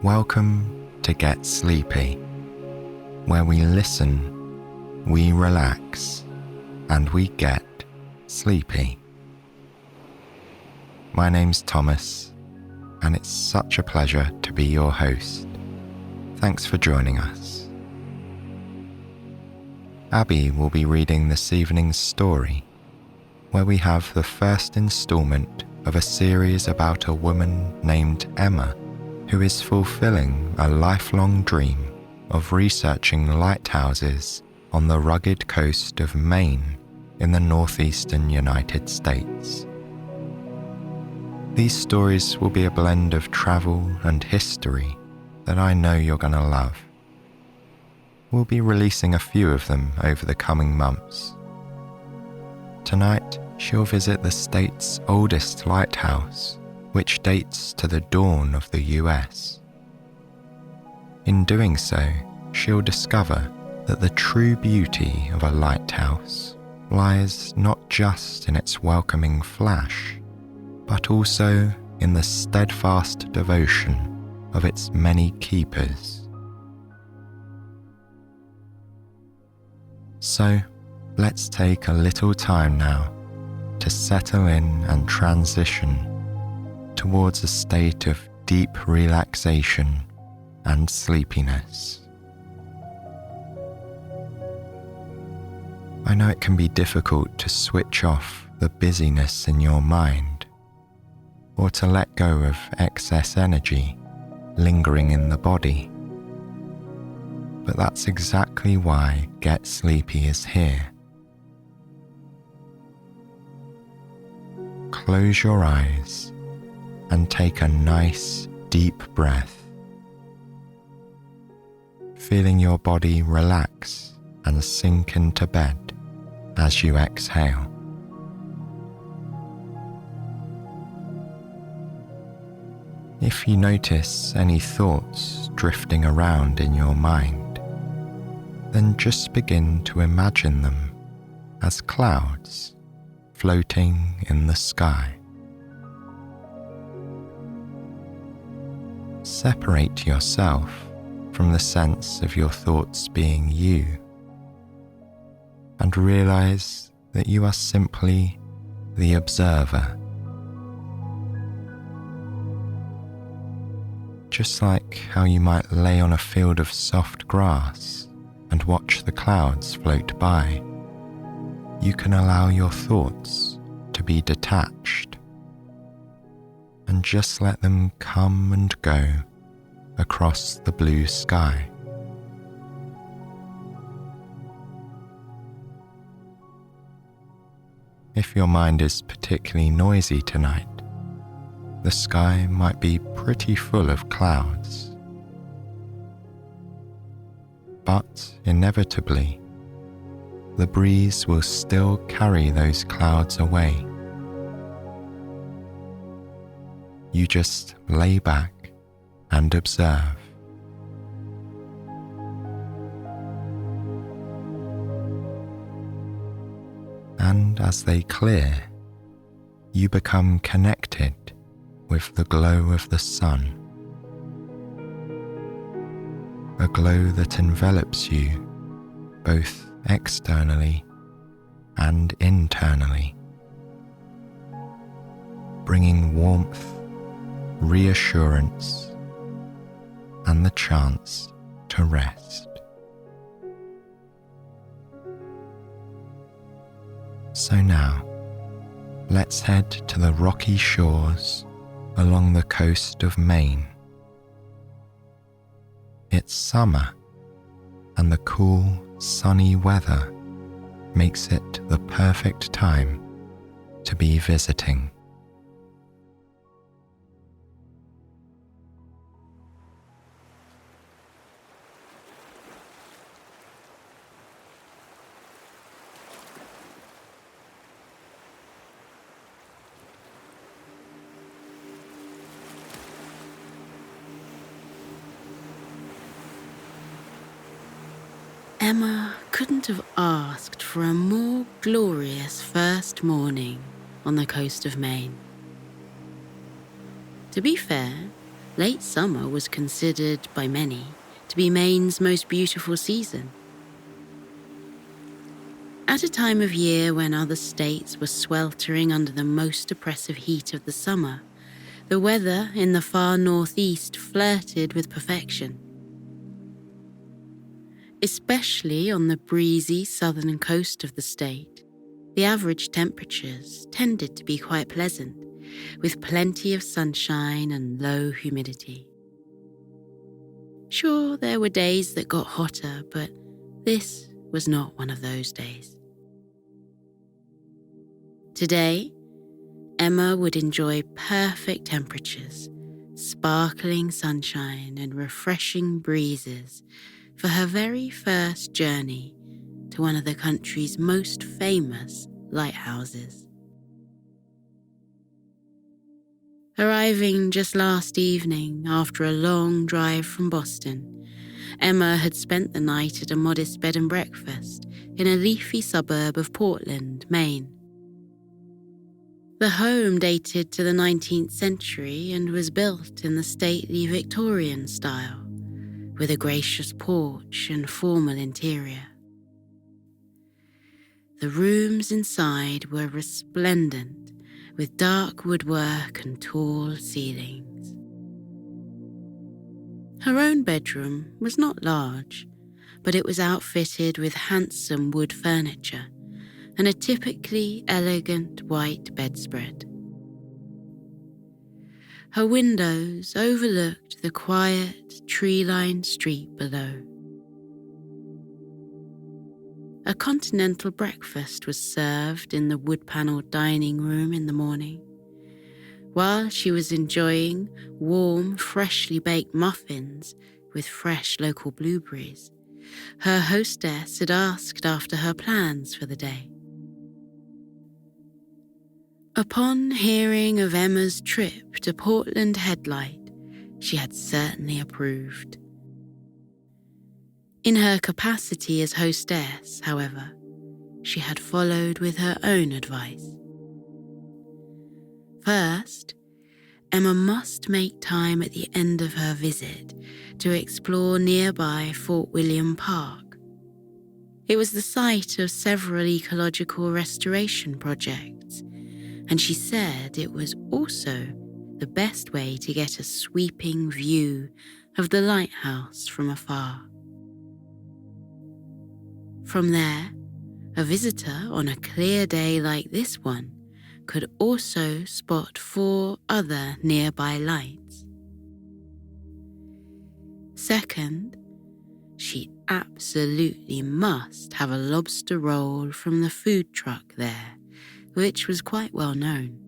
Welcome to Get Sleepy, where we listen, we relax, and we get sleepy. My name's Thomas, and it's such a pleasure to be your host. Thanks for joining us. Abbe will be reading this evening's story, where we have the first installment of a series about a woman named Emma who is fulfilling a lifelong dream of researching lighthouses on the rugged coast of Maine in the Northeastern United States. These stories will be a blend of travel and history that I know you're going to love. We'll be releasing a few of them over the coming months. Tonight, she'll visit the state's oldest lighthouse, which dates to the dawn of the US. In doing so, she'll discover that the true beauty of a lighthouse lies not just in its welcoming flash, but also in the steadfast devotion of its many keepers. So, let's take a little time now to settle in and transition towards a state of deep relaxation and sleepiness. I know it can be difficult to switch off the busyness in your mind, or to let go of excess energy lingering in the body. But that's exactly why Get Sleepy is here. Close your eyes and take a nice, deep breath, feeling your body relax and sink into bed as you exhale. If you notice any thoughts drifting around in your mind, then just begin to imagine them as clouds floating in the sky. Separate yourself from the sense of your thoughts being you, and realize that you are simply the observer. Just like how you might lay on a field of soft grass and watch the clouds float by, you can allow your thoughts to be detached and just let them come and go across the blue sky. If your mind is particularly noisy tonight, the sky might be pretty full of clouds. But inevitably, the breeze will still carry those clouds away. You just lay back and observe. And as they clear, you become connected with the glow of the sun, a glow that envelops you both externally and internally, bringing warmth, reassurance, and the chance to rest. So now, let's head to the rocky shores along the coast of Maine. It's summer, and the cool, sunny weather makes it the perfect time to be visiting. Emma couldn't have asked for a more glorious first morning on the coast of Maine. To be fair, Late summer was considered by many to be Maine's most beautiful season. At a time of year when other states were sweltering under the most oppressive heat of the summer, the weather in the far northeast flirted with perfection. Especially on the breezy southern coast of the state, the average temperatures tended to be quite pleasant, with plenty of sunshine and low humidity. Sure, there were days that got hotter, but this was not one of those days. Today, Emma would enjoy perfect temperatures, sparkling sunshine and refreshing breezes for her very first journey to one of the country's most famous lighthouses. Arriving just last evening after a long drive from Boston, Emma had spent the night at a modest bed and breakfast in a leafy suburb of Portland, Maine. The home dated to the 19th century and was built in the stately Victorian style, with a gracious porch and formal interior. The rooms inside were resplendent, with dark woodwork and tall ceilings. Her own bedroom was not large, but it was outfitted with handsome wood furniture and a typically elegant white bedspread. Her windows overlooked the quiet, tree-lined street below. A continental breakfast was served in the wood-panelled dining room in the morning. While she was enjoying warm, freshly baked muffins with fresh local blueberries, her hostess had asked after her plans for the day. Upon hearing of Emma's trip to Portland Headlight, she had certainly approved. In her capacity as hostess, however, she had followed with her own advice. First, Emma must make time at the end of her visit to explore nearby Fort William Park. It was the site of several ecological restoration projects, and she said it was also the best way to get a sweeping view of the lighthouse from afar. From there, a visitor on a clear day like this one could also spot 4 other nearby lights. Second, she absolutely must have a lobster roll from the food truck there, which was quite well known.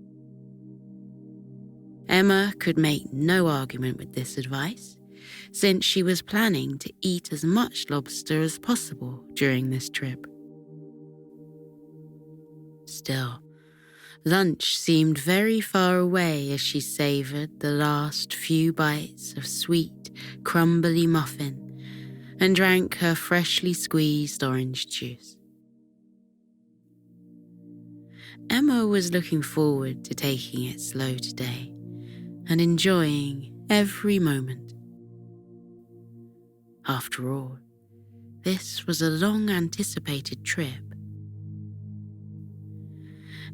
Emma could make no argument with this advice, since she was planning to eat as much lobster as possible during this trip. Still, lunch seemed very far away as she savoured the last few bites of sweet, crumbly muffin and drank her freshly squeezed orange juice. Emma was looking forward to taking it slow today and enjoying every moment. After all, this was a long-anticipated trip.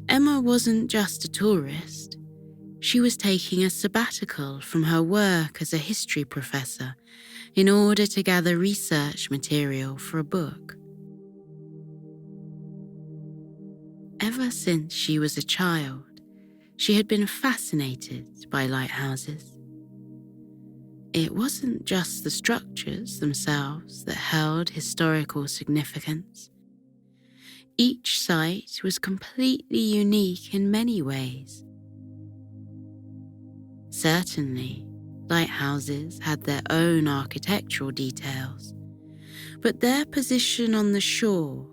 Emma wasn't just a tourist. She was taking a sabbatical from her work as a history professor in order to gather research material for a book. Ever since she was a child, she had been fascinated by lighthouses. It wasn't just the structures themselves that held historical significance. Each site was completely unique in many ways. Certainly, lighthouses had their own architectural details, but their position on the shore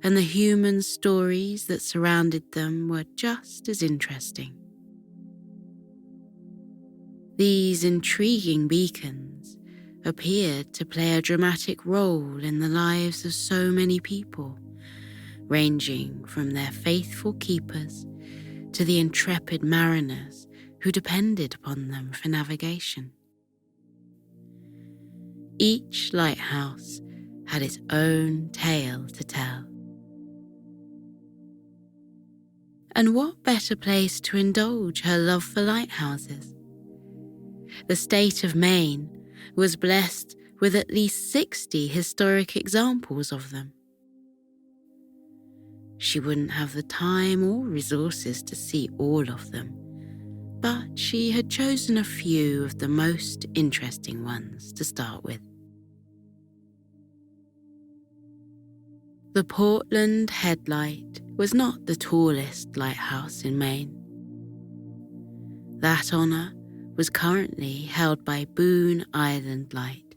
and the human stories that surrounded them were just as interesting. These intriguing beacons appeared to play a dramatic role in the lives of so many people, ranging from their faithful keepers to the intrepid mariners who depended upon them for navigation. each lighthouse had its own tale to tell. And what better place to indulge her love for lighthouses? The state of Maine was blessed with at least 60 historic examples of them. She wouldn't have the time or resources to see all of them, but she had chosen a few of the most interesting ones to start with. The Portland Headlight was not the tallest lighthouse in Maine. That honour was currently held by Boone Island Light,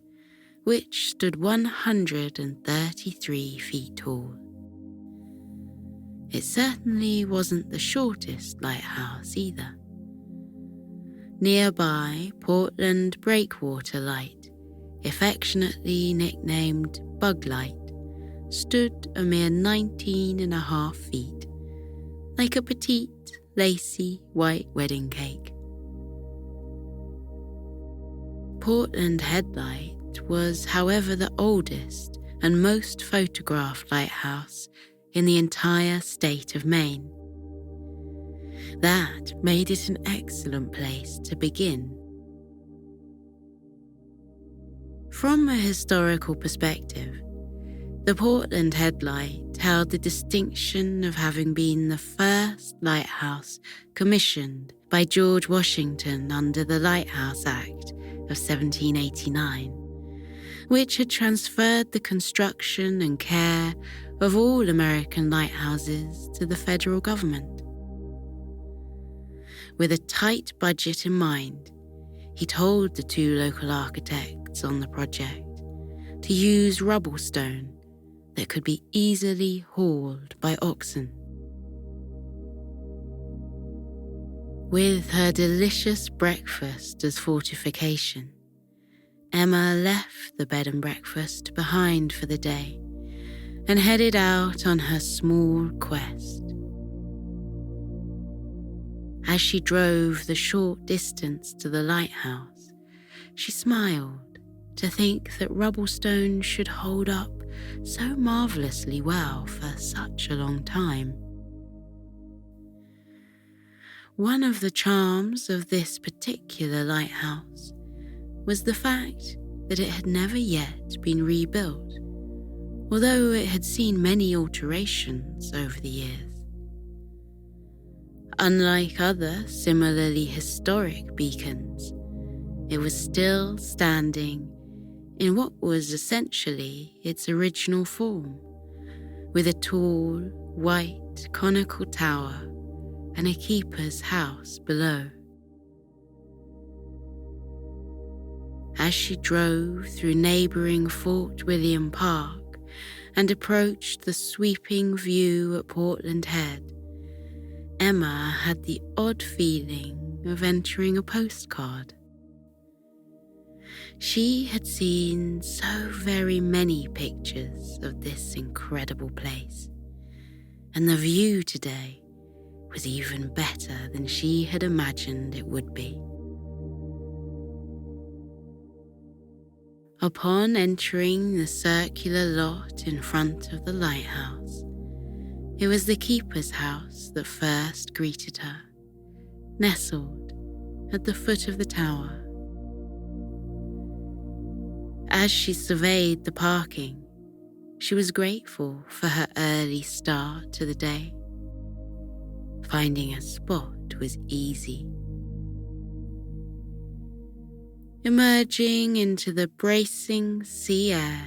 which stood 133 feet tall. It certainly wasn't the shortest lighthouse either. Nearby, Portland Breakwater Light, affectionately nicknamed Bug Light, stood a mere 19.5 feet, like a petite, lacy white wedding cake. Portland Headlight was, however, the oldest and most photographed lighthouse in the entire state of Maine. That made it an excellent place to begin. From a historical perspective, the Portland Headlight held the distinction of having been the first lighthouse commissioned by George Washington under the Lighthouse Act of 1789, which had transferred the construction and care of all American lighthouses to the federal government. With a tight budget in mind, he told the 2 local architects on the project to use rubble stone that could be easily hauled by oxen. With her delicious breakfast as fortification, Emma left the bed and breakfast behind for the day and headed out on her small quest. As she drove the short distance to the lighthouse, she smiled to think that rubble stone should hold up so marvellously well for such a long time. One of the charms of this particular lighthouse was the fact that it had never yet been rebuilt, although it had seen many alterations over the years. Unlike other similarly historic beacons, it was still standing in what was essentially its original form, with a tall, white, conical tower and a keeper's house below. As she drove through neighbouring Fort William Park and approached the sweeping view at Portland Head, Emma had the odd feeling of entering a postcard. She had seen so very many pictures of this incredible place, and the view today was even better than she had imagined it would be. Upon entering the circular lot in front of the lighthouse, it was the keeper's house that first greeted her, nestled at the foot of the tower. As she surveyed the parking, she was grateful for her early start to the day. Finding a spot was easy. Emerging into the bracing sea air,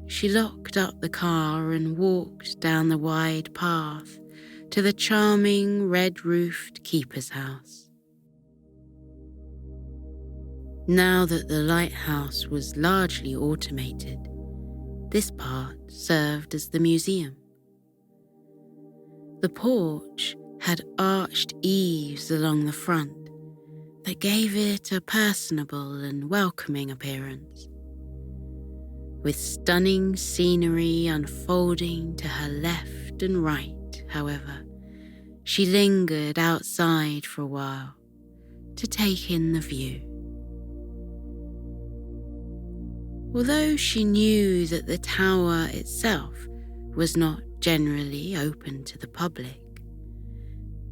she locked up the car and walked down the wide path to the charming red-roofed keeper's house. Now that the lighthouse was largely automated, this part served as the museum. The porch had arched eaves along the front that gave it a personable and welcoming appearance. With stunning scenery unfolding to her left and right, however, she lingered outside for a while to take in the view. Although she knew that the tower itself was not generally open to the public,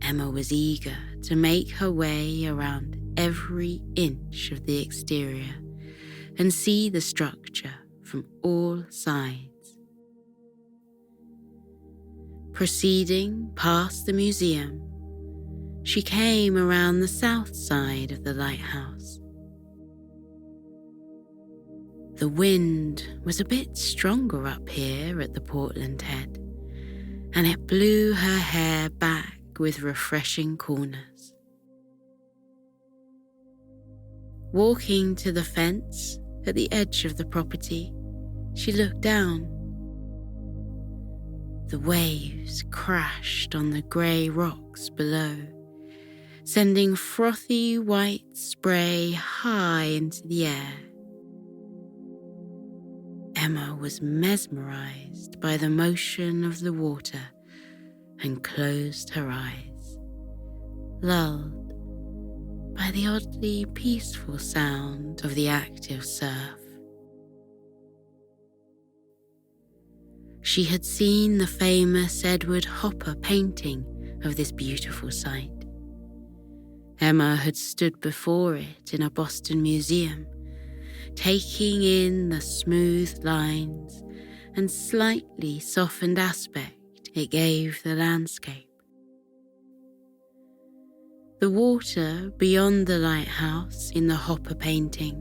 Emma was eager to make her way around every inch of the exterior and see the structure from all sides. Proceeding past the museum, she came around the south side of the lighthouse. The wind was a bit stronger up here at the Portland Head, and it blew her hair back with refreshing coolness. Walking to the fence at the edge of the property, she looked down. The waves crashed on the grey rocks below, sending frothy white spray high into the air. Emma was mesmerized by the motion of the water and closed her eyes, lulled by the oddly peaceful sound of the active surf. She had seen the famous Edward Hopper painting of this beautiful sight. Emma had stood before it in a Boston museum, taking in the smooth lines and slightly softened aspect it gave the landscape. The water beyond the lighthouse in the Hopper painting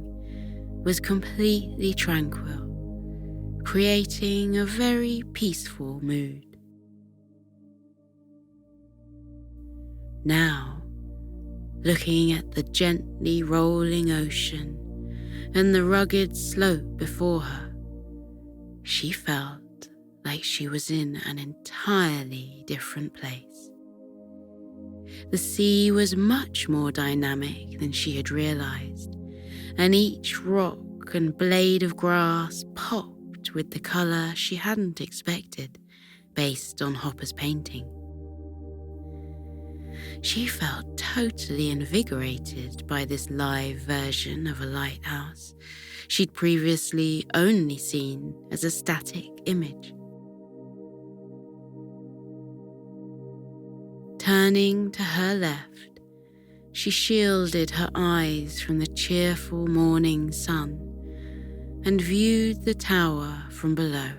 was completely tranquil, creating a very peaceful mood. Now, looking at the gently rolling ocean and the rugged slope before her, she felt like she was in an entirely different place. The sea was much more dynamic than she had realized, and each rock and blade of grass popped with the color she hadn't expected based on Hopper's painting. She felt totally invigorated by this live version of a lighthouse she'd previously only seen as a static image. Turning to her left, she shielded her eyes from the cheerful morning sun and viewed the tower from below.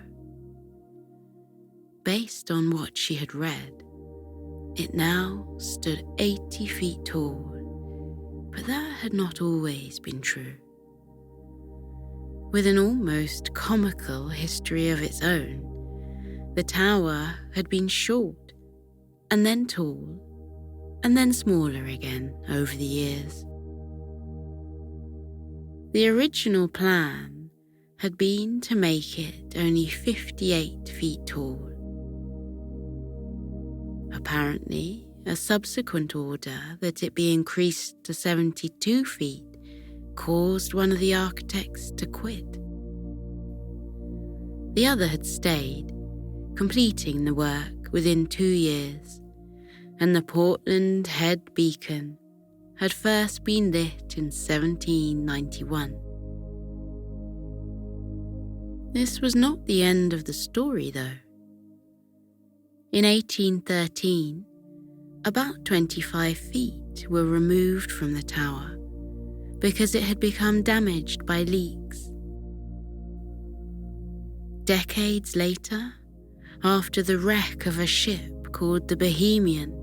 Based on what she had read, it now stood 80 feet tall, but that had not always been true. With an almost comical history of its own, the tower had been short, and then tall, and then smaller again over the years. The original plan had been to make it only 58 feet tall. Apparently, a subsequent order that it be increased to 72 feet caused one of the architects to quit. The other had stayed, completing the work within 2 years, and the Portland Head beacon had first been lit in 1791. This was not the end of the story, though. In 1813, about 25 feet were removed from the tower because it had become damaged by leaks. Decades later, after the wreck of a ship called the Bohemian,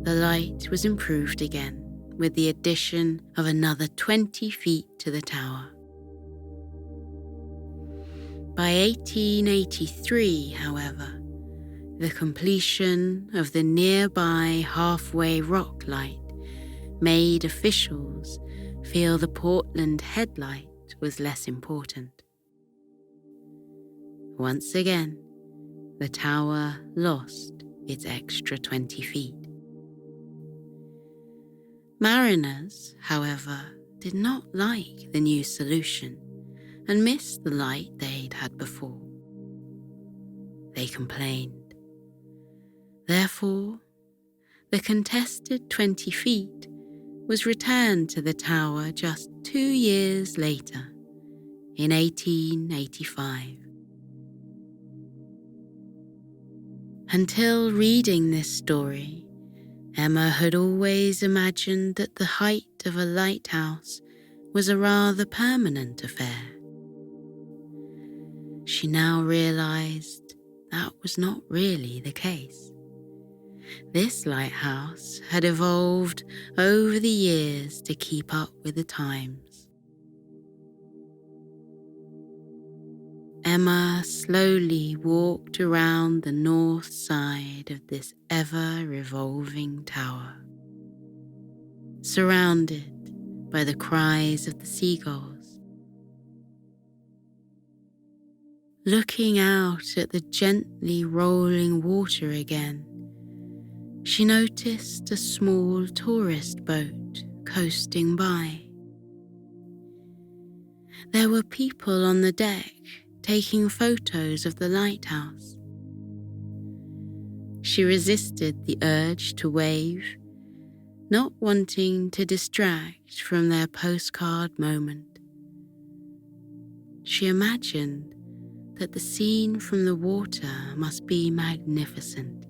the light was improved again with the addition of another 20 feet to the tower. By 1883, however, the completion of the nearby halfway rock light made officials feel the Portland headlight was less important. Once again, the tower lost its extra 20 feet. Mariners, however, did not like the new solution and missed the light they'd had before. They complained. Therefore, the contested 20 feet was returned to the tower just 2 years later, in 1885. Until reading this story, Emma had always imagined that the height of a lighthouse was a rather permanent affair. She now realized that was not really the case. This lighthouse had evolved over the years to keep up with the times. Emma slowly walked around the north side of this ever-revolving tower, surrounded by the cries of the seagulls. Looking out at the gently rolling water again, she noticed a small tourist boat coasting by. There were people on the deck taking photos of the lighthouse. She resisted the urge to wave, not wanting to distract from their postcard moment. She imagined that the scene from the water must be magnificent.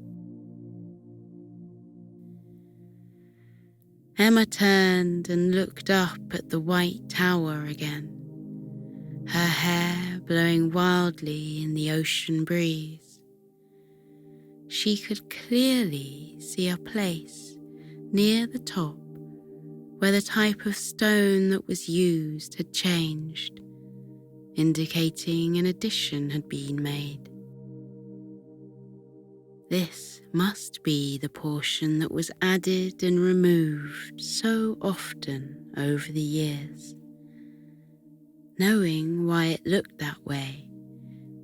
Emma turned and looked up at the white tower again, her hair blowing wildly in the ocean breeze. She could clearly see a place near the top where the type of stone that was used had changed, indicating an addition had been made. This must be the portion that was added and removed so often over the years. Knowing why it looked that way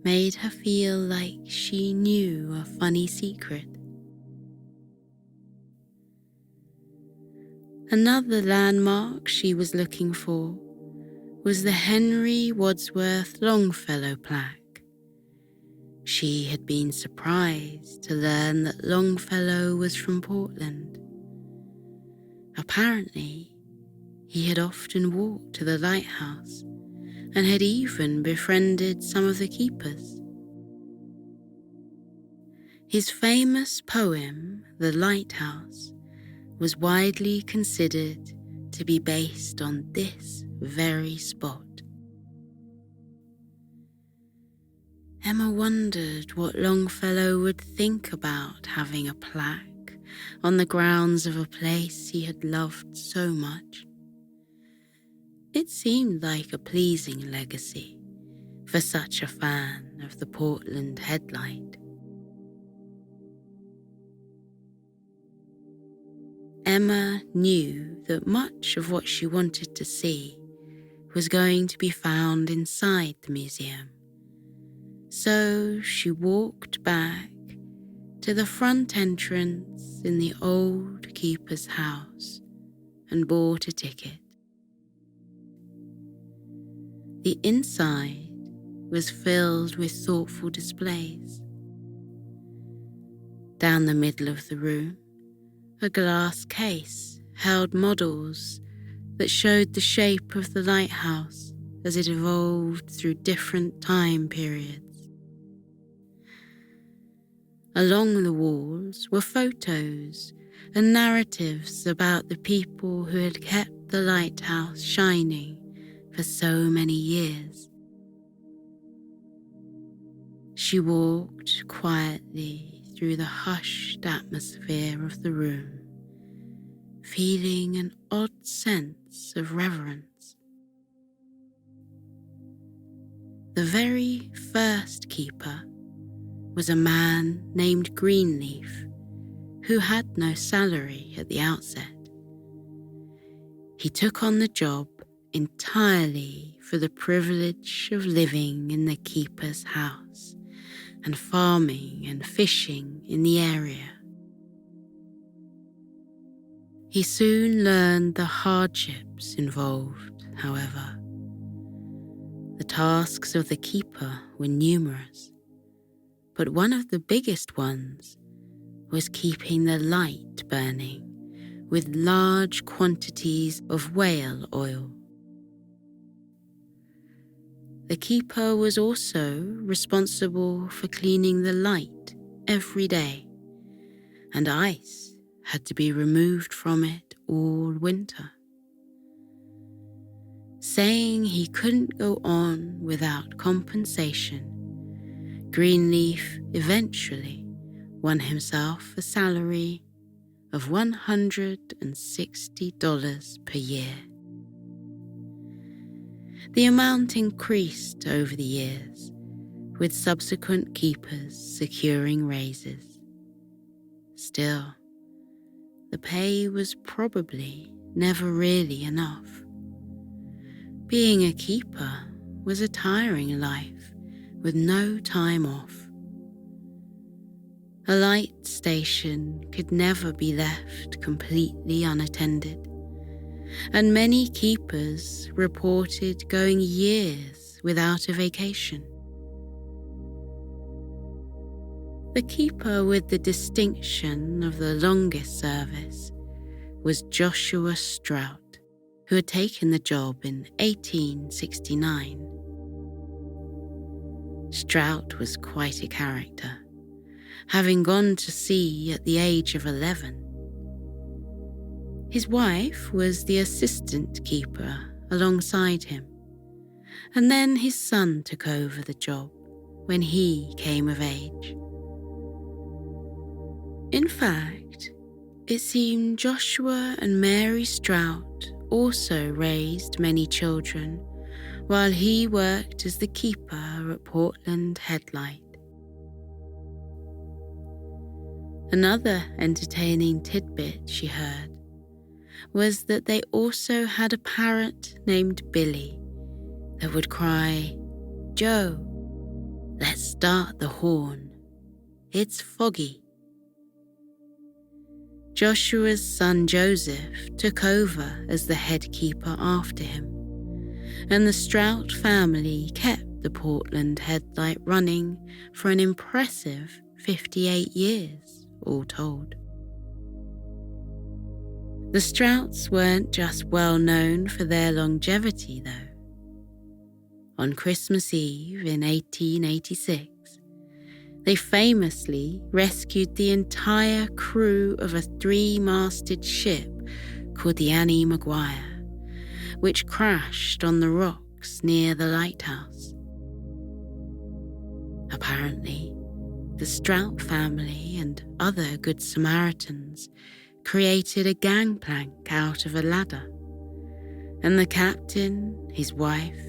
made her feel like she knew a funny secret. Another landmark she was looking for was the Henry Wadsworth Longfellow plaque. She had been surprised to learn that Longfellow was from Portland. Apparently, he had often walked to the lighthouse and had even befriended some of the keepers. His famous poem, The Lighthouse, was widely considered to be based on this very spot. Emma wondered what Longfellow would think about having a plaque on the grounds of a place he had loved so much. It seemed like a pleasing legacy for such a fan of the Portland headlight. Emma knew that much of what she wanted to see was going to be found inside the museum. So she walked back to the front entrance in the old keeper's house and bought a ticket. The inside was filled with thoughtful displays. Down the middle of the room, a glass case held models that showed the shape of the lighthouse as it evolved through different time periods. Along the walls were photos and narratives about the people who had kept the lighthouse shining for so many years. She walked quietly through the hushed atmosphere of the room, feeling an odd sense of reverence. The very first keeper was a man named Greenleaf, who had no salary at the outset. He took on the job entirely for the privilege of living in the keeper's house and farming and fishing in the area. He soon learned the hardships involved, however. The tasks of the keeper were numerous, but one of the biggest ones was keeping the light burning with large quantities of whale oil. The keeper was also responsible for cleaning the light every day, and ice had to be removed from it all winter. Saying he couldn't go on without compensation, Greenleaf eventually won himself a salary of $160 per year. The amount increased over the years, with subsequent keepers securing raises. Still, the pay was probably never really enough. Being a keeper was a tiring life with no time off. A light station could never be left completely unattended, and many keepers reported going years without a vacation. The keeper with the distinction of the longest service was Joshua Strout, who had taken the job in 1869. Strout was quite a character, having gone to sea at the age of 11. His wife was the assistant keeper alongside him, and then his son took over the job when he came of age. In fact, it seemed Joshua and Mary Strout also raised many children while he worked as the keeper at Portland Headlight. Another entertaining tidbit she heard was that they also had a parrot named Billy that would cry, "Joe, let's start the horn. It's foggy." Joshua's son Joseph took over as the head keeper after him, and the Strout family kept the Portland Headlight running for an impressive 58 years, all told. The Strouts weren't just well known for their longevity, though. On Christmas Eve in 1886, they famously rescued the entire crew of a 3-masted ship called the Annie Maguire, which crashed on the rocks near the lighthouse. Apparently, the Strout family and other Good Samaritans created a gangplank out of a ladder, and the captain, his wife,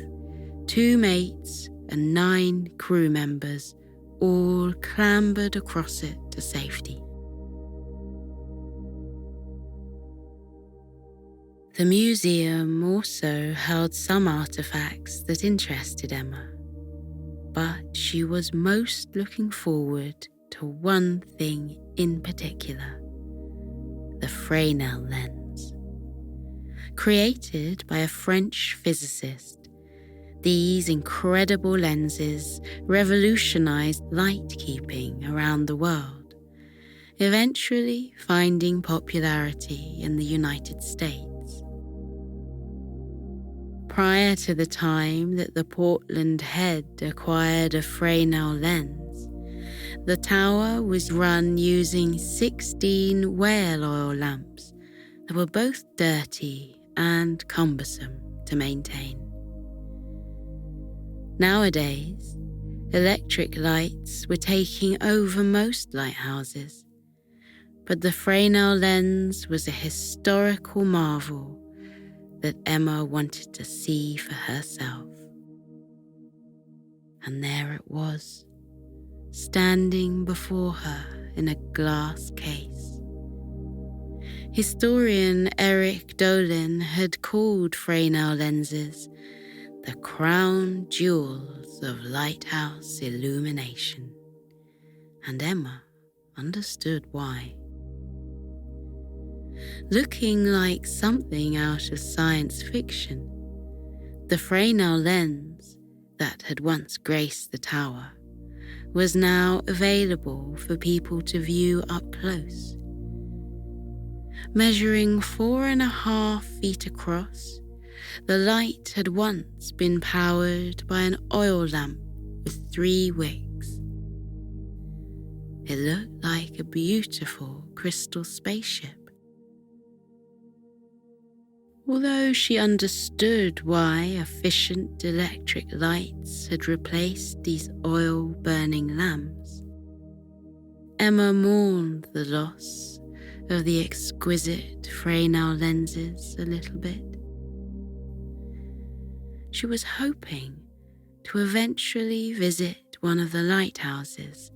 2 mates, and 9 crew members all clambered across it to safety. The museum also held some artifacts that interested Emma, but she was most looking forward to one thing in particular: the Fresnel lens. Created by a French physicist, these incredible lenses revolutionized light-keeping around the world, eventually finding popularity in the United States. Prior to the time that the Portland Head acquired a Fresnel lens, the tower was run using 16 whale oil lamps that were both dirty and cumbersome to maintain. Nowadays, electric lights were taking over most lighthouses, but the Fresnel lens was a historical marvel that Emma wanted to see for herself. And there it was, standing before her in a glass case. Historian Eric Dolin had called Fresnel lenses the crown jewels of lighthouse illumination, and Emma understood why. Looking like something out of science fiction, the Fresnel lens that had once graced the tower was now available for people to view up close. Measuring 4.5 feet across, The light had once been powered by an oil lamp with 3 wicks. It looked like a beautiful crystal spaceship. Although she understood why efficient electric lights had replaced these oil-burning lamps, Emma mourned the loss of the exquisite Fresnel lenses a little bit. She was hoping to eventually visit one of the lighthouses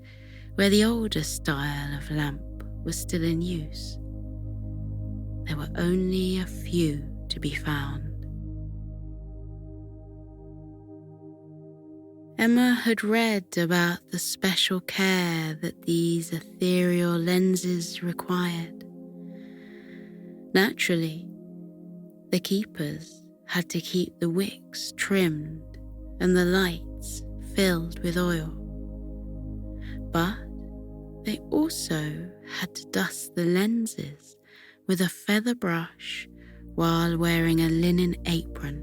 where the older style of lamp was still in use. There were only a few to be found. Emma had read about the special care that these ethereal lenses required. Naturally, the keepers had to keep the wicks trimmed and the lights filled with oil. But they also had to dust the lenses with a feather brush while wearing a linen apron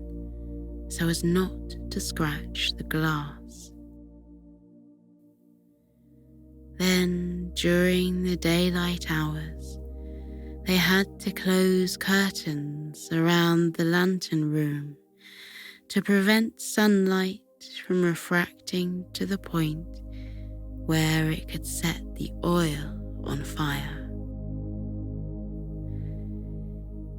so as not to scratch the glass. Then, during the daylight hours, they had to close curtains around the lantern room to prevent sunlight from refracting to the point where it could set the oil on fire.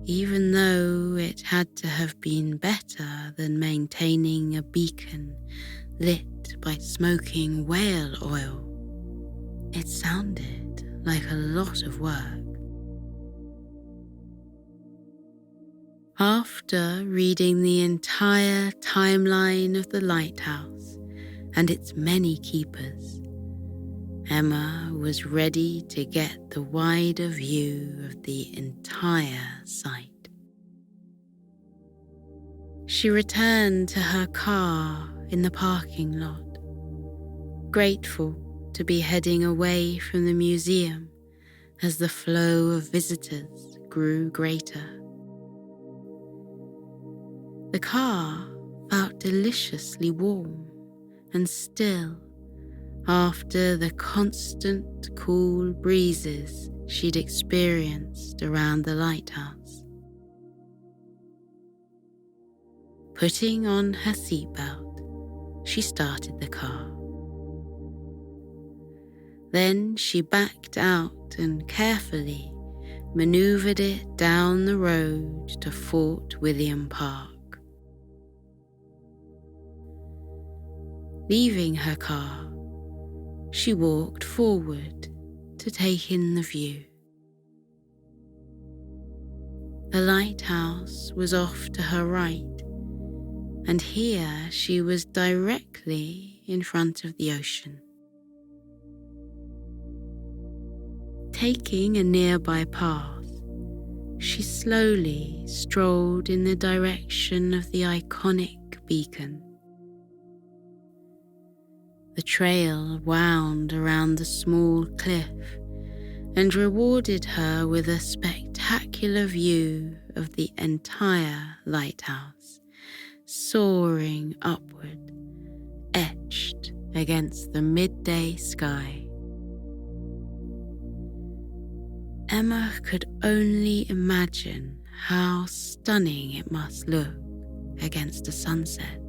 Even though it had to have been better than maintaining a beacon lit by smoking whale oil, it sounded like a lot of work. After reading the entire timeline of the lighthouse and its many keepers, Emma was ready to get the wider view of the entire site. She returned to her car in the parking lot, grateful to be heading away from the museum as the flow of visitors grew greater. The car felt deliciously warm and still after the constant cool breezes she'd experienced around the lighthouse. Putting on her seatbelt, she started the car. Then she backed out and carefully maneuvered it down the road to Fort William Park. Leaving her car, she walked forward to take in the view. The lighthouse was off to her right, and here she was directly in front of the ocean. Taking a nearby path, she slowly strolled in the direction of the iconic beacon. The trail wound around the small cliff and rewarded her with a spectacular view of the entire lighthouse, soaring upward, etched against the midday sky. Emma could only imagine how stunning it must look against a sunset.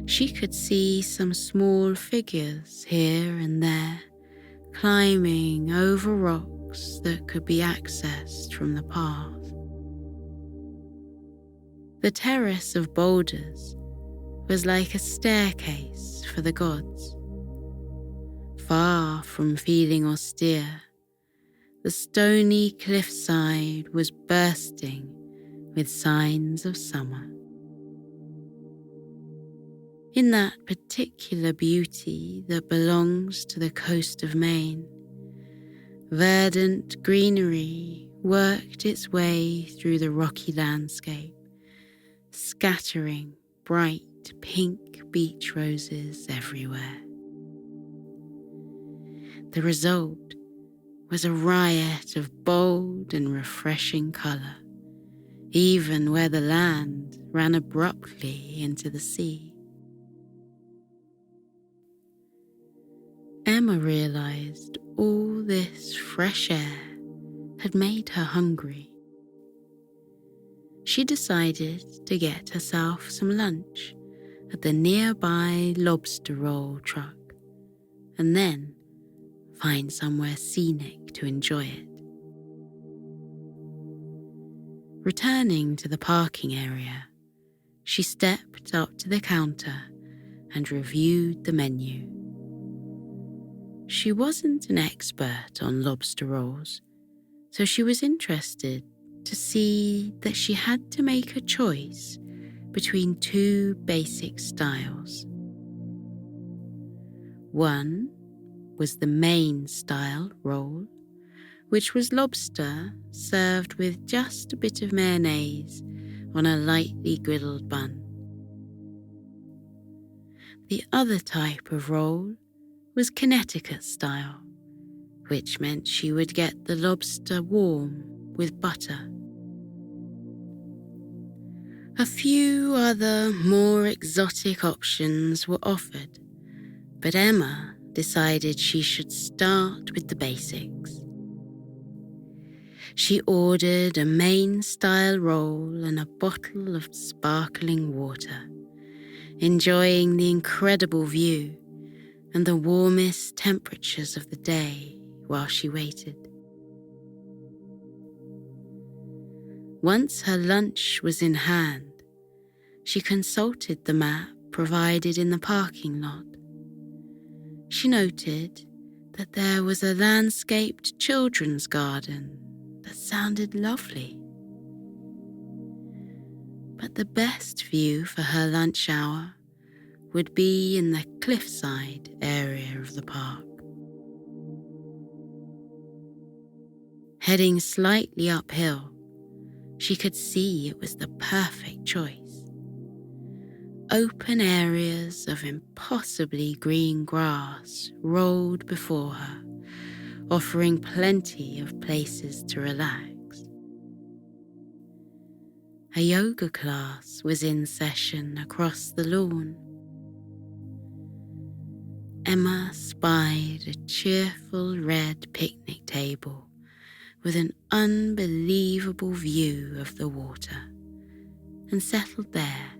She could see some small figures here and there, climbing over rocks that could be accessed from the path. The terrace of boulders was like a staircase for the gods. Far from feeling austere, the stony cliffside was bursting with signs of summer. In that particular beauty that belongs to the coast of Maine, verdant greenery worked its way through the rocky landscape, scattering bright pink beach roses everywhere. The result was a riot of bold and refreshing colour, even where the land ran abruptly into the sea. Emma realized all this fresh air had made her hungry. She decided to get herself some lunch at the nearby lobster roll truck and then find somewhere scenic to enjoy it. Returning to the parking area, she stepped up to the counter and reviewed the menu. She wasn't an expert on lobster rolls, so she was interested to see that she had to make a choice between two basic styles. One was the Maine style roll, which was lobster served with just a bit of mayonnaise on a lightly griddled bun. The other type of roll was Connecticut style, which meant she would get the lobster warm with butter. A few other more exotic options were offered, but Emma decided she should start with the basics. She ordered a Maine-style roll and a bottle of sparkling water, enjoying the incredible view and the warmest temperatures of the day while she waited. Once her lunch was in hand, she consulted the map provided in the parking lot. She noted that there was a landscaped children's garden that sounded lovely. But the best view for her lunch hour would be in the cliffside area of the park. Heading slightly uphill, she could see it was the perfect choice. Open areas of impossibly green grass rolled before her, offering plenty of places to relax. A yoga class was in session across the lawn. Emma spied a cheerful red picnic table with an unbelievable view of the water and settled there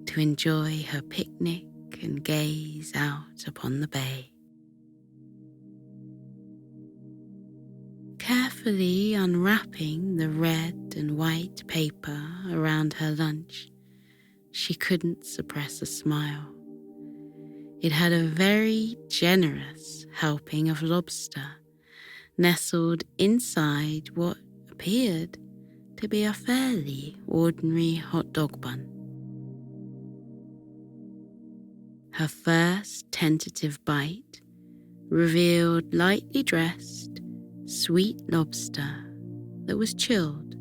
to enjoy her picnic and gaze out upon the bay. Carefully unwrapping the red and white paper around her lunch, she couldn't suppress a smile. It had a very generous helping of lobster nestled inside what appeared to be a fairly ordinary hot dog bun. Her first tentative bite revealed lightly dressed, sweet lobster that was chilled,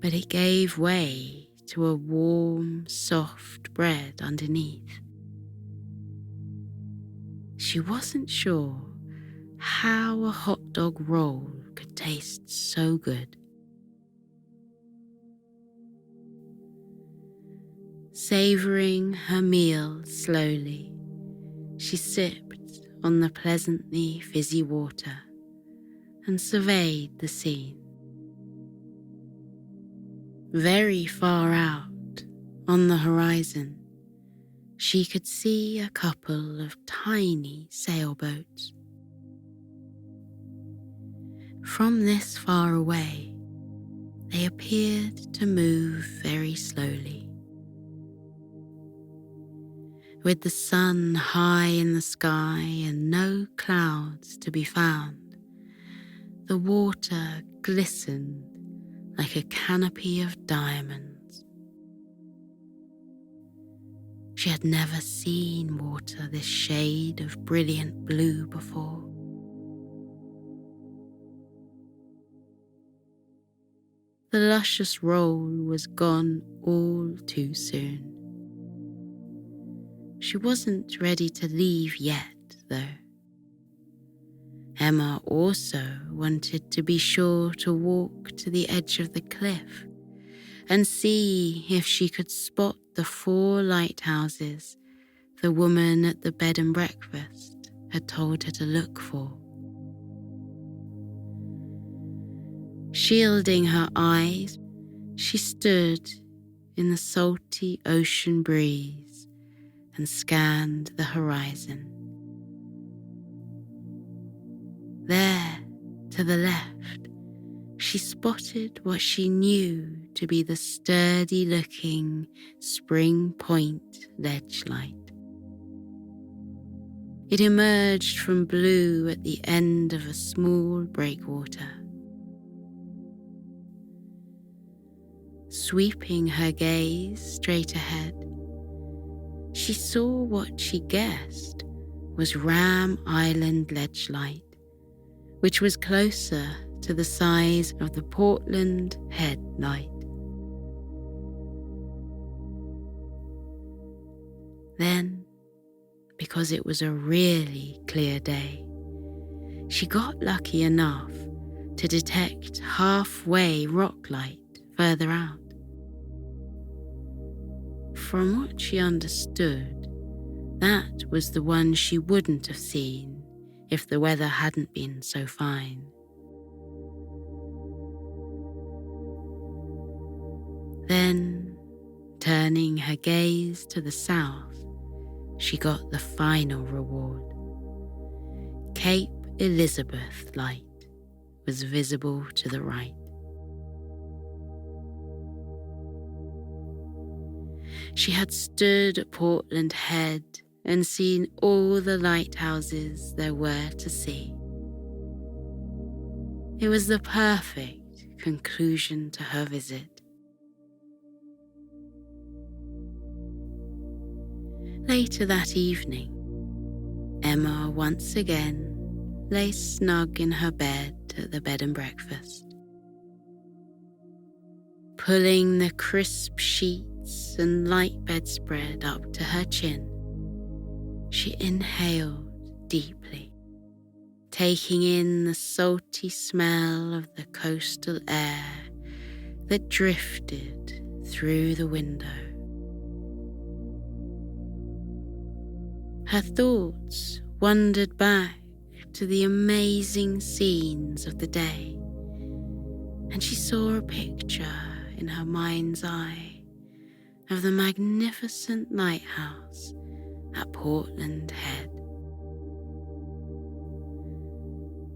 but it gave way to a warm, soft bread underneath. She wasn't sure how a hot dog roll could taste so good. Savouring her meal slowly, she sipped on the pleasantly fizzy water and surveyed the scene. Very far out on the horizon, she could see a couple of tiny sailboats. From this far away, they appeared to move very slowly. With the sun high in the sky and no clouds to be found, the water glistened like a canopy of diamonds. She had never seen water this shade of brilliant blue before. The luscious roll was gone all too soon. She wasn't ready to leave yet, though. Emma also wanted to be sure to walk to the edge of the cliff and see if she could spot the 4 lighthouses the woman at the bed and breakfast had told her to look for. Shielding her eyes, she stood in the salty ocean breeze and scanned the horizon. There, to the left, she spotted what she knew to be the sturdy-looking Spring Point ledge light. It emerged from blue at the end of a small breakwater. Sweeping her gaze straight ahead, she saw what she guessed was Ram Island ledge light, which was closer to the size of the Portland Head light. Then, because it was a really clear day, she got lucky enough to detect halfway rock light further out. From what she understood, that was the one she wouldn't have seen if the weather hadn't been so fine. Then, turning her gaze to the south, she got the final reward. Cape Elizabeth light was visible to the right. She had stood at Portland Head and seen all the lighthouses there were to see. It was the perfect conclusion to her visit. Later that evening, Emma once again lay snug in her bed at the bed and breakfast. Pulling the crisp sheets and light bedspread up to her chin, she inhaled deeply, taking in the salty smell of the coastal air that drifted through the window. Her thoughts wandered back to the amazing scenes of the day, and she saw a picture in her mind's eye of the magnificent lighthouse at Portland Head.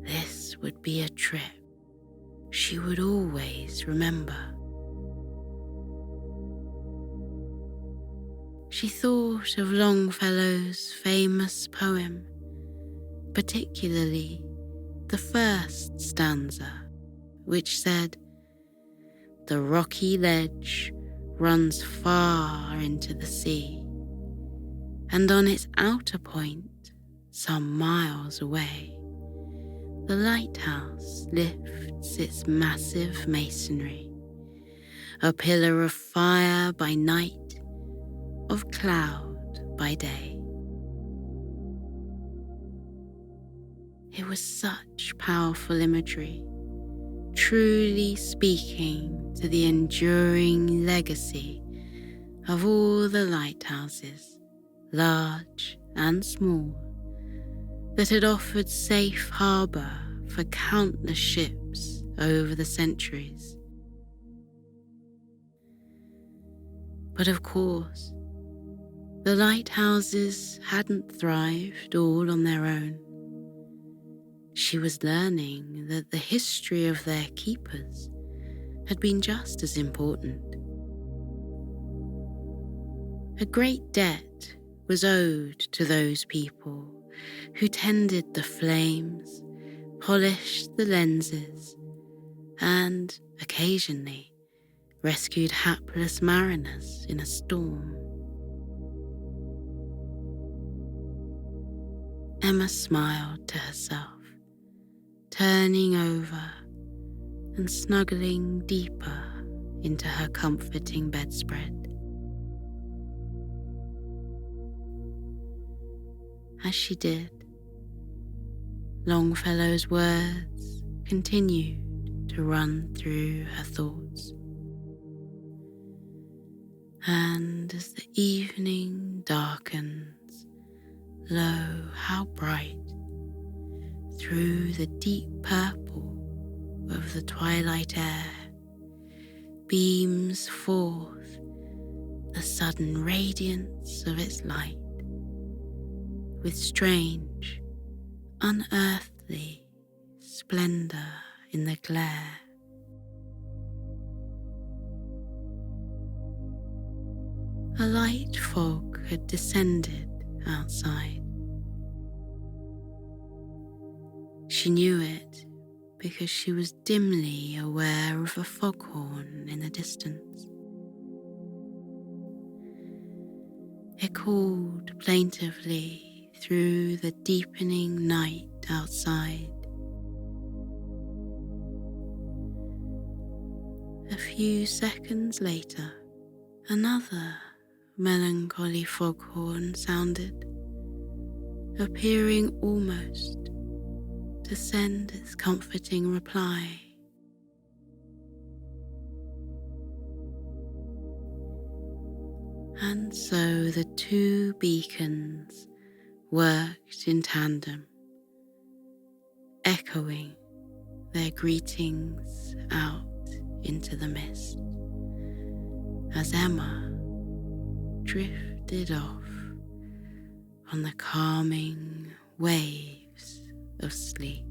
This would be a trip she would always remember. She thought of Longfellow's famous poem, particularly the first stanza, which said, "The rocky ledge runs far into the sea, and on its outer point, some miles away, the lighthouse lifts its massive masonry, a pillar of fire by night, of cloud by day." It was such powerful imagery, truly speaking to the enduring legacy of all the lighthouses, large and small, that had offered safe harbour for countless ships over the centuries. But of course, the lighthouses hadn't thrived all on their own. She was learning that the history of their keepers had been just as important. A great debt was owed to those people who tended the flames, polished the lenses, and, occasionally, rescued hapless mariners in a storm. Emma smiled to herself, turning over and snuggling deeper into her comforting bedspread. As she did, Longfellow's words continued to run through her thoughts. And as the evening darkens, lo, how bright, through the deep purple of the twilight air, beams forth the sudden radiance of its light, with strange, unearthly splendor in the glare. A light fog had descended outside. She knew it because she was dimly aware of a foghorn in the distance. It called plaintively through the deepening night outside. A few seconds later, another melancholy foghorn sounded, appearing almost to send its comforting reply. And so the two beacons worked in tandem, echoing their greetings out into the mist, as Emma drifted off on the calming waves of sleep.